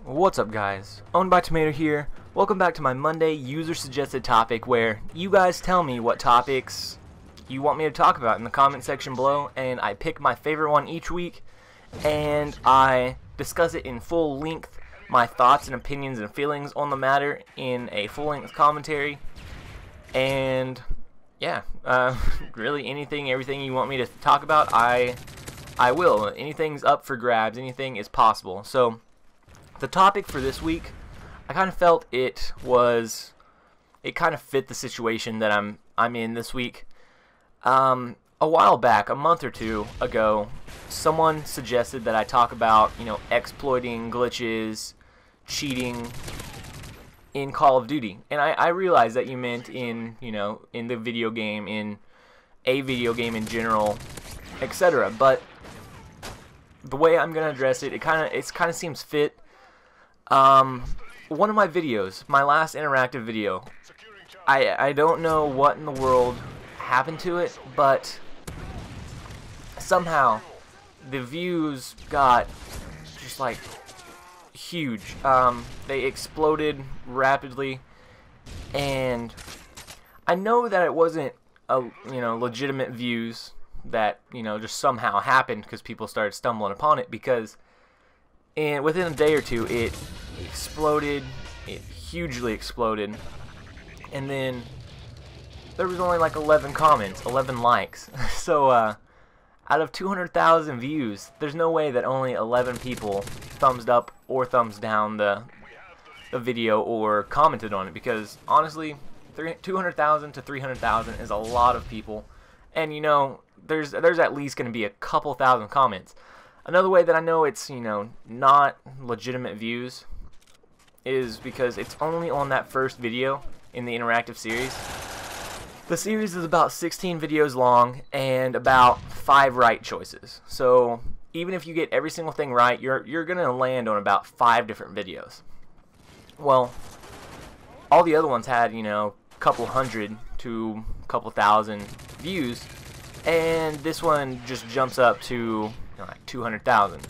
What's up, guys? Ownedbytamater here. Welcome back to my Monday user suggested topic, where you guys tell me what topics you want me to talk about in the comment section below, and I pick my favorite one each week and I discuss it in full length, my thoughts and opinions and feelings on the matter in a full length commentary. And yeah, really everything you want me to talk about, I will. Anything's up for grabs, anything is possible. So the topic for this week, I kind of felt it kind of fit the situation that I'm in this week. A while back, a month or two ago, someone suggested that I talk about, exploiting glitches, cheating in Call of Duty. And I realized that you meant in the video game, in a video game in general, etc. But the way I'm gonna address it, it kind of seems fit. One of my videos, my last interactive video, I don't know what in the world happened to it, but somehow the views got just like huge. They exploded rapidly, and I know that it wasn't legitimate views that just somehow happened because people started stumbling upon it, because within a day or two it exploded. It hugely exploded, and then there was only like 11 comments, 11 likes. So out of 200,000 views, there's no way that only 11 people thumbs up or thumbs down the video or commented on it, because honestly 200,000 to 300,000 is a lot of people, and there's at least going to be a couple thousand comments. Another way that I know it's not legitimate views is because it's only on that first video in the interactive series. The series is about 16 videos long and about 5 right choices. So even if you get every single thing right, you're gonna land on about 5 different videos. Well, all the other ones had couple hundred to couple thousand views, and this one just jumps up to like 200,000.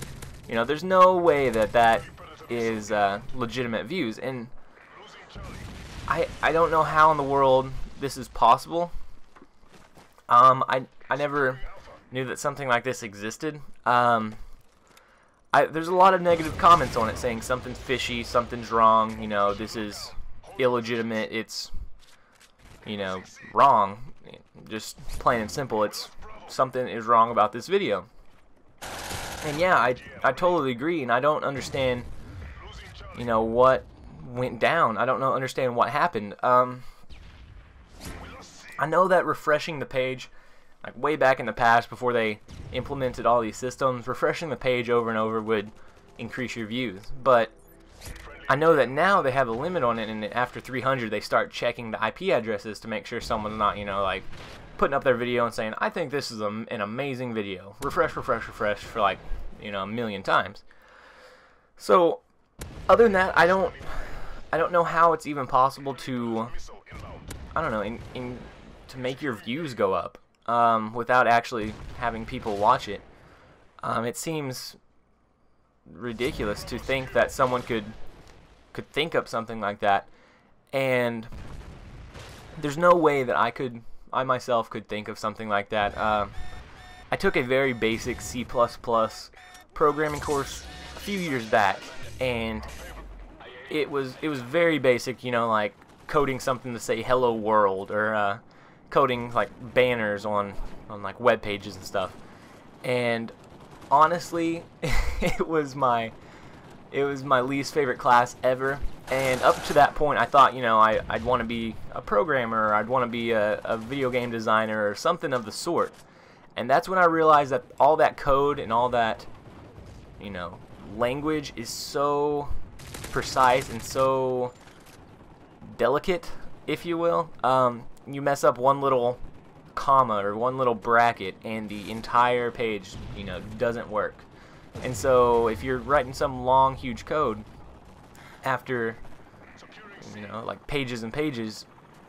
There's no way that is legitimate views, and I don't know how in the world this is possible. I never knew that something like this existed. There's a lot of negative comments on it saying something's fishy, something's wrong, this is illegitimate, it's wrong. Just plain and simple, it's something is wrong about this video. And yeah, I totally agree, and I don't understand what went down. I don't understand what happened. I know that refreshing the page, like way back in the past before they implemented all these systems, refreshing the page over and over would increase your views. But I know that now they have a limit on it, and after 300 they start checking the IP addresses to make sure someone's not like putting up their video and saying, I think this is an amazing video. Refresh, refresh, refresh for like a million times. So other than that, I don't know how it's even possible to, to make your views go up without actually having people watch it. It seems ridiculous to think that someone could think up something like that, and there's no way that I myself could think of something like that. I took a very basic C++ programming course a few years back, and it was very basic, like coding something to say hello world, or coding like banners on like web pages and stuff. And honestly, it was my least favorite class ever. And up to that point, I thought I'd want to be a programmer, or I'd want to be a video game designer or something of the sort. And that's when I realized that all that code and all that language is so precise and so delicate, if you will. You mess up one little comma or one little bracket and the entire page doesn't work. And so if you're writing some long huge code, after like pages and pages,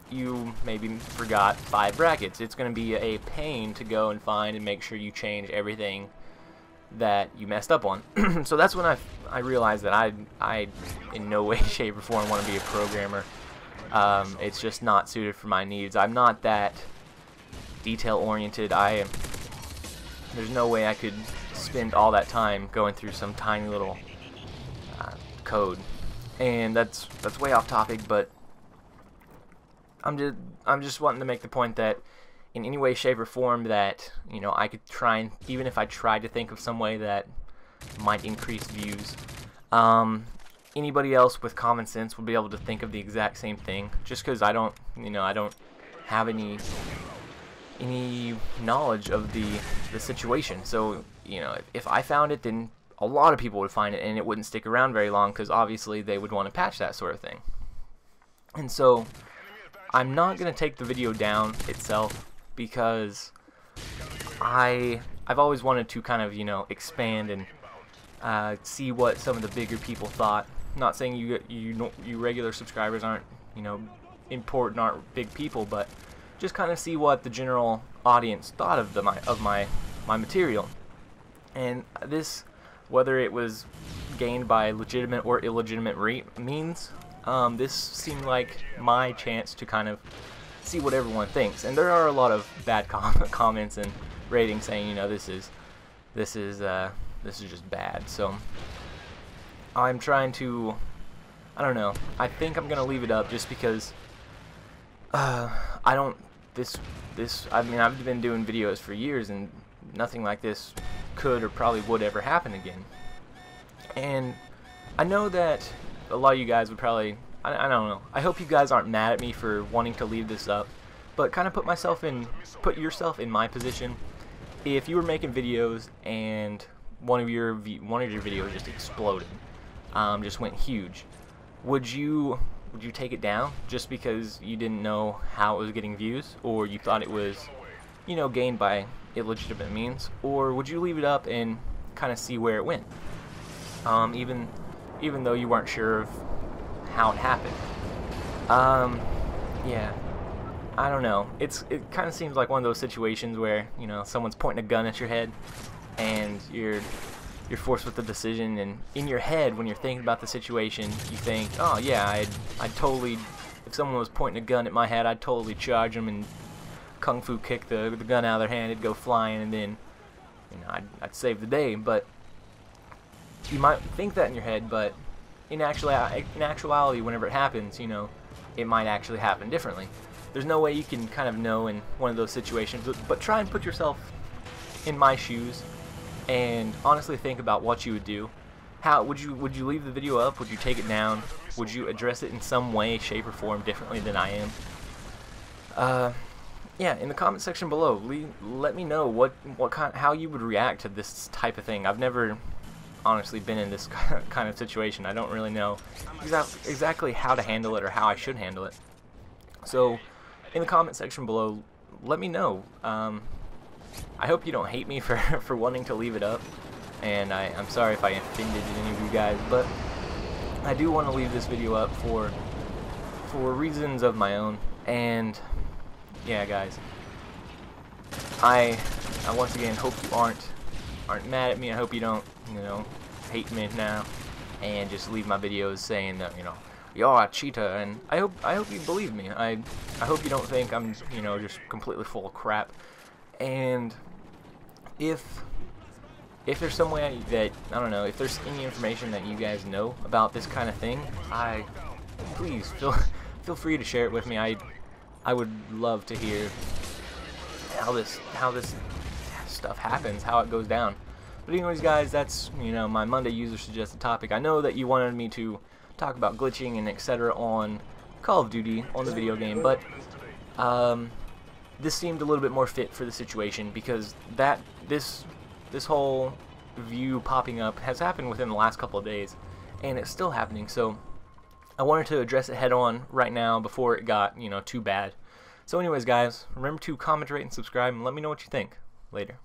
you maybe forgot 5 brackets. It's going to be a pain to go and find and make sure you change everything that you messed up on. So that's when I realized that I in no way, shape, or form want to be a programmer. It's just not suited for my needs. I'm not that detail oriented. There's no way I could spend all that time going through some tiny little code. And that's way off topic, but I'm just wanting to make the point that in any way, shape, or form that, you know, I could try, and even if I tried to think of some way that might increase views, anybody else with common sense would be able to think of the exact same thing. Just because I don't have any knowledge of the situation. So, you know, if I found it, then a lot of people would find it, and it wouldn't stick around very long, because obviously they would want to patch that sort of thing. And so I'm not going to take the video down itself, because I've always wanted to kind of, you know, expand and see what some of the bigger people thought. Not saying you regular subscribers aren't, you know, important, aren't big people, but just kind of see what the general audience thought of my material. And this, whether it was gained by legitimate or illegitimate means, this seemed like my chance to kind of see what everyone thinks. And there are a lot of bad comments and ratings saying, you know, this is just bad. So I'm trying to, I don't know, I think I'm gonna leave it up just because I mean, I've been doing videos for years, and nothing like this could or probably would ever happen again. And I know that a lot of you guys would probably, I don't know, I hope you guys aren't mad at me for wanting to leave this up, but kind of put yourself in my position. If you were making videos and one of your videos just exploded, just went huge, would you take it down just because you didn't know how it was getting views, or you thought it was, you know, gained by illegitimate means? Or would you leave it up and kind of see where it went, even though you weren't sure of how it happened? Yeah, I don't know. It kind of seems like one of those situations where, you know, someone's pointing a gun at your head, and you're forced with the decision, and in your head, when you're thinking about the situation, you think, oh yeah, I'd totally, if someone was pointing a gun at my head, I'd totally charge them and kung fu kick the gun out of their hand, it'd go flying, and then, you know, I'd save the day. But you might think that in your head, but in actuality, whenever it happens, you know, it might actually happen differently. There's no way you can kind of know in one of those situations, but try and put yourself in my shoes and honestly think about what you would do. How would you leave the video up? Would you take it down? Would you address it in some way, shape, or form differently than I am? Yeah, in the comment section below, let me know how you would react to this type of thing. I've never honestly been in this kind of situation. I don't really know exactly how to handle it or how I should handle it. So in the comment section below, let me know. I hope you don't hate me for wanting to leave it up, and I'm sorry if I offended any of you guys, but I do want to leave this video up for reasons of my own. And yeah, guys, I once again hope you aren't mad at me. I hope you don't, you know, hate me now and just leave my videos saying that, you know, you're a cheater. And I hope you believe me. I hope you don't think I'm, you know, just completely full of crap. And if there's some way that, I don't know, if there's any information that you guys know about this kind of thing, please feel free to share it with me. I would love to hear how this stuff happens, how it goes down. But anyways, guys, that's, you know, my Monday user suggested topic. I know that you wanted me to talk about glitching and etc. on Call of Duty, on the video game, but this seemed a little bit more fit for the situation, because this whole view popping up has happened within the last couple of days, and it's still happening. So I wanted to address it head on right now before it got, you know, too bad. So anyways, guys, remember to comment, rate, and subscribe, and let me know what you think. Later.